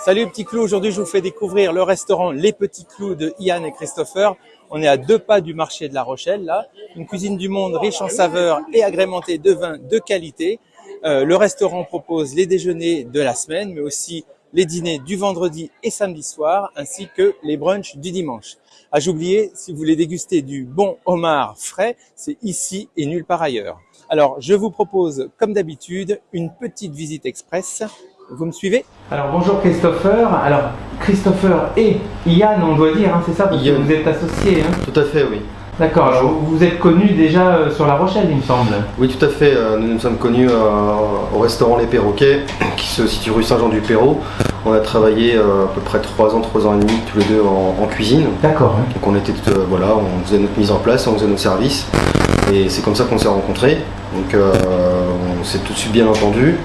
Salut Petit Clou, aujourd'hui je vous fais découvrir le restaurant Les Petits Clous de Ian et Christopher. On est à 2 pas du marché de La Rochelle là, une cuisine du monde riche en saveurs et agrémentée de vins de qualité. Le restaurant propose les déjeuners de la semaine mais aussi les dîners du vendredi et samedi soir ainsi que les brunchs du dimanche. Ah, j'oubliais, si vous voulez déguster du bon homard frais, c'est ici et nulle part ailleurs. Alors je vous propose comme d'habitude une petite visite express. Vous me suivez? Alors bonjour Christopher. Alors Christopher et Ian, on doit dire, hein, c'est ça, parce que vous êtes associés. Hein. Tout à fait, oui. D'accord, alors vous êtes connus déjà sur La Rochelle, il me semble. Oui, tout à fait. Nous nous sommes connus au restaurant Les Perroquets, qui se situe rue Saint-Jean-du-Perrot. On a travaillé à peu près 3 ans et demi, tous les deux en cuisine. D'accord. Hein. Donc on était, voilà, on faisait notre mise en place, on faisait nos services. Et c'est comme ça qu'on s'est rencontrés. Donc on s'est tout de suite bien entendu.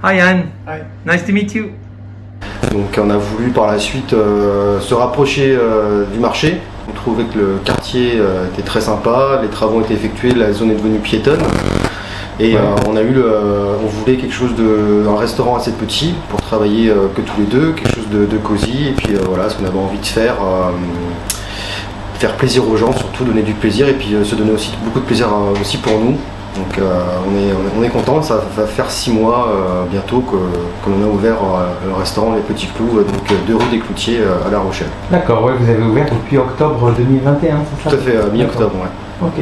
Hi Ian. Hi. Nice to meet you. Donc on a voulu par la suite se rapprocher du marché. On trouvait que le quartier était très sympa, les travaux ont été effectués, la zone est devenue piétonne. Et on voulait quelque chose un restaurant assez petit pour travailler que tous les deux, quelque chose de cosy. Et puis voilà, ce qu'on avait envie de faire plaisir aux gens, surtout donner du plaisir et puis se donner aussi beaucoup de plaisir aussi pour nous. Donc on est content, ça va faire 6 mois bientôt qu'on a ouvert le restaurant Les Petits Clous, donc 2 rue des Cloutiers à La Rochelle. D'accord, ouais, vous avez ouvert depuis octobre 2021, c'est ça? Tout à fait, mi-octobre, ouais. Ok.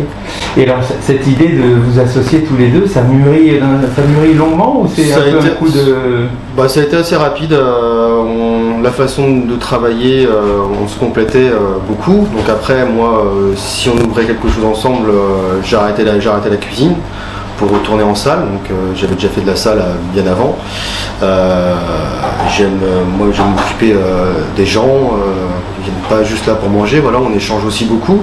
Et alors cette idée de vous associer tous les deux, ça mûrit longuement ou c'est un coup de... Ça a été assez rapide, la façon de travailler, on se complétait beaucoup. Donc après, moi, si on ouvrait quelque chose ensemble, j'arrêtais la cuisine pour retourner en salle. Donc j'avais déjà fait de la salle bien avant. J'aime m'occuper des gens, ils viennent pas juste là pour manger, voilà, on échange aussi beaucoup.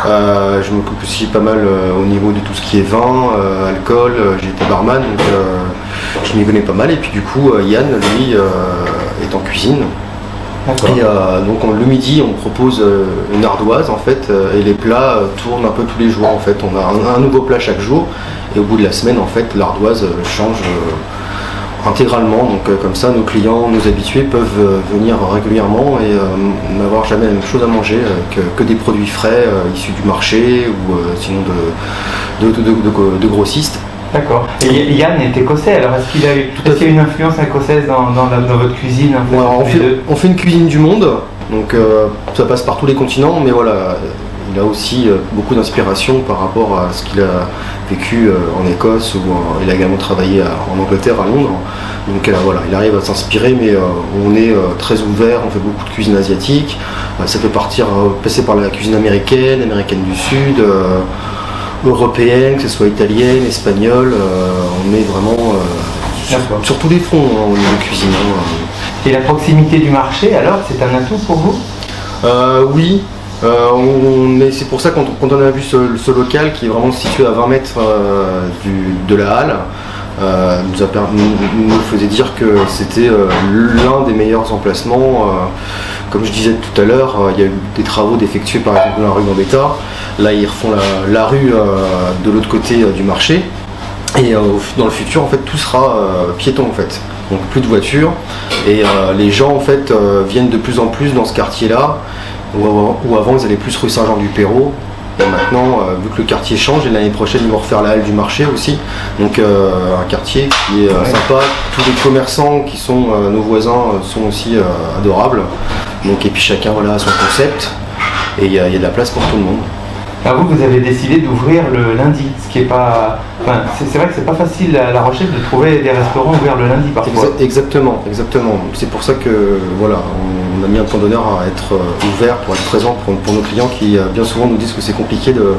Je m'occupe aussi pas mal au niveau de tout ce qui est vin, alcool, j'ai été barman, donc je m'y connais pas mal. Et puis du coup, Yann, lui, est en cuisine. Et donc le midi, on propose une ardoise en fait, et les plats tournent un peu tous les jours en fait. On a un nouveau plat chaque jour, et au bout de la semaine en fait, l'ardoise change intégralement. Donc comme ça, nos clients, nos habitués peuvent venir régulièrement et n'avoir jamais la même chose à manger que des produits frais issus du marché ou sinon de grossistes. D'accord. Et Yann est écossais, alors est-ce qu'il y a une influence écossaise dans votre cuisine en fait, on fait une cuisine du monde, donc ça passe par tous les continents, mais voilà, il a aussi beaucoup d'inspiration par rapport à ce qu'il a vécu en Écosse, ou il a également travaillé en Angleterre, à Londres. Donc voilà, il arrive à s'inspirer, mais on est très ouvert, on fait beaucoup de cuisine asiatique, ça peut passer par la cuisine américaine du Sud, européenne, que ce soit italienne, espagnole, on est vraiment sur tous les fronts au niveau de cuisine. Et la proximité du marché, alors, c'est un atout pour vous? Oui, c'est pour ça quand on a vu ce local qui est vraiment situé à 20 mètres de la halle, nous faisait dire que c'était l'un des meilleurs emplacements. Comme je disais tout à l'heure, il y a eu des travaux d'effectuer par exemple dans la rue Gambetta. Là, ils refont la rue de l'autre côté du marché. Et dans le futur, en fait, tout sera piéton en fait. Donc plus de voitures. Et les gens en fait viennent de plus en plus dans ce quartier-là, où avant ils allaient plus rue Saint-Jean-du-Perrot. Et maintenant, vu que le quartier change, et l'année prochaine ils vont refaire la halle du marché aussi. Donc un quartier qui est sympa. Tous les commerçants qui sont nos voisins sont aussi adorables. Donc, et puis chacun a son concept. Et il y a de la place pour tout le monde. Alors vous avez décidé d'ouvrir le lundi, ce qui est pas... Enfin, c'est vrai que c'est pas facile à La Rochelle de trouver des restaurants ouverts le lundi parfois. Exactement. C'est pour ça que voilà, on a mis un point d'honneur à être ouvert, pour être présent pour nos clients qui bien souvent nous disent que c'est compliqué de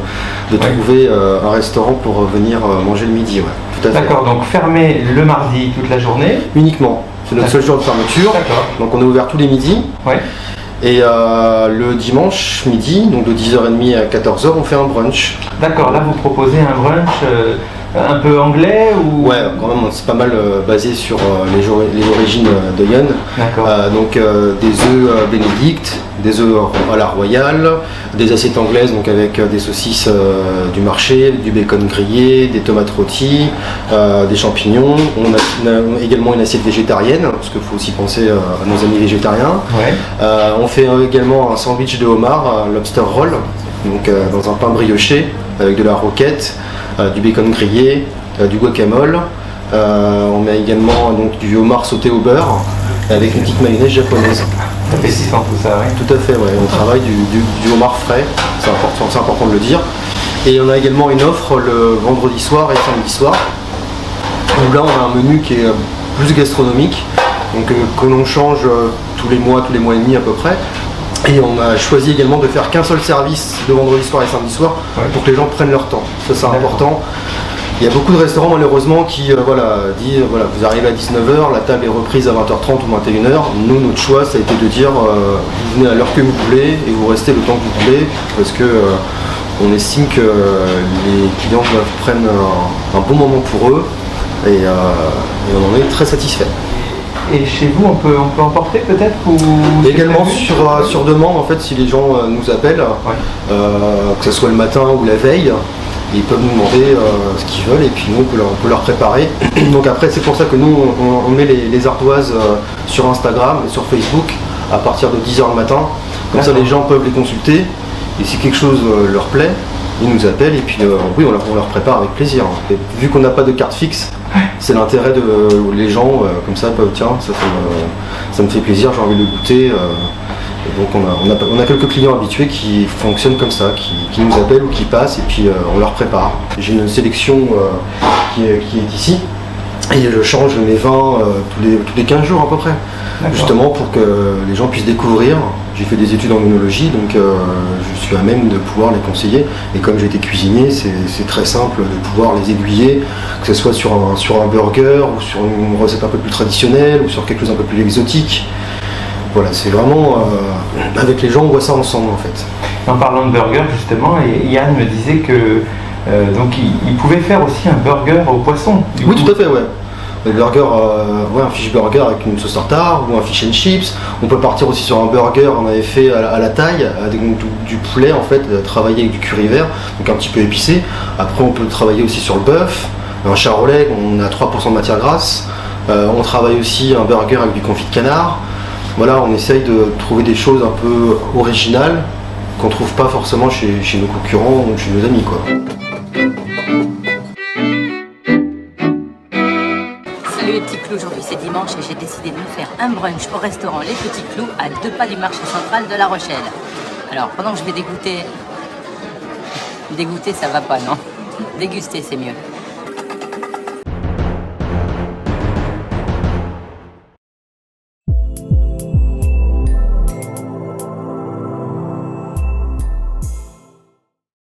trouver un restaurant pour venir manger le midi. Ouais, tout à fait. D'accord, donc fermé le mardi toute la journée. Uniquement, c'est notre seul jour de fermeture. D'accord. Donc on est ouvert tous les midis. Ouais. Et le dimanche midi, donc de 10h30 à 14h, on fait un brunch. D'accord, là vous proposez un brunch un peu anglais ou... Ouais, quand même, c'est pas mal basé sur les origines de Yann. D'accord. Donc des œufs bénédicts, des œufs à la royale, des assiettes anglaises donc avec des saucisses du marché, du bacon grillé, des tomates rôties, des champignons. On a également une assiette végétarienne, parce qu'il faut aussi penser à nos amis végétariens. Ouais. On fait également un sandwich de homard, un lobster roll, donc dans un pain brioché avec de la roquette, du bacon grillé, du guacamole. On met également donc du homard sauté au beurre avec une petite mayonnaise japonaise. Appétissant tout ça, oui. Tout à fait, ouais. On travaille du homard frais, c'est important de le dire. Et on a également une offre le vendredi soir et samedi soir, où là on a un menu qui est plus gastronomique, donc que l'on change tous les mois et demi à peu près. Et on a choisi également de faire qu'un seul service de vendredi soir et samedi soir pour que les gens prennent leur temps. Ça c'est important. Il y a beaucoup de restaurants malheureusement qui disent vous arrivez à 19h, la table est reprise à 20h30 ou 21h. Nous, notre choix, ça a été de dire vous venez à l'heure que vous voulez et vous restez le temps que vous voulez, parce que on estime que les clients prennent un bon moment pour eux et on en est très satisfait. Et chez vous, on peut emporter peut-être ou... Également sur demande, en fait, si les gens nous appellent, que ce soit le matin ou la veille, ils peuvent nous demander ce qu'ils veulent et puis nous on peut leur préparer. Donc après c'est pour ça que nous on met les ardoises sur Instagram et sur Facebook à partir de 10h le matin. Comme ça les gens peuvent les consulter et si quelque chose leur plaît, ils nous appellent et puis oui on leur prépare avec plaisir. Et vu qu'on n'a pas de carte fixe, c'est l'intérêt de les gens comme ça peuvent tiens ça me fait plaisir, j'ai envie de le goûter. Et donc on a quelques clients habitués qui fonctionnent comme ça, qui nous appellent ou qui passent et puis on leur prépare. J'ai une sélection qui est ici et je change mes vins tous les 15 jours à peu près. Justement pour que les gens puissent découvrir. J'ai fait des études en œnologie donc je suis à même de pouvoir les conseiller. Et comme j'ai été cuisinier, c'est très simple de pouvoir les aiguiller, que ce soit sur un burger ou sur une recette un peu plus traditionnelle ou sur quelque chose un peu plus exotique. Voilà, c'est vraiment avec les gens on voit ça ensemble en fait. En parlant de burger justement, Yann me disait que donc il pouvait faire aussi un burger au poisson. Oui, tout à fait, ouais. Le burger, un fish burger avec une sauce tartare ou un fish and chips. On peut partir aussi sur un burger, on avait fait à la taille, avec du poulet en fait, travaillé avec du curry vert, donc un petit peu épicé. Après on peut travailler aussi sur le bœuf, un charolais, on a 3% de matière grasse. On travaille aussi un burger avec du confit de canard. Voilà, on essaye de trouver des choses un peu originales qu'on ne trouve pas forcément chez nos concurrents ou chez nos amis, quoi. Salut les petits clous, aujourd'hui c'est dimanche et j'ai décidé de me faire un brunch au restaurant Les Petits Clous à 2 pas du marché central de La Rochelle. Alors pendant que je vais dégoûter ça va pas non, déguster c'est mieux.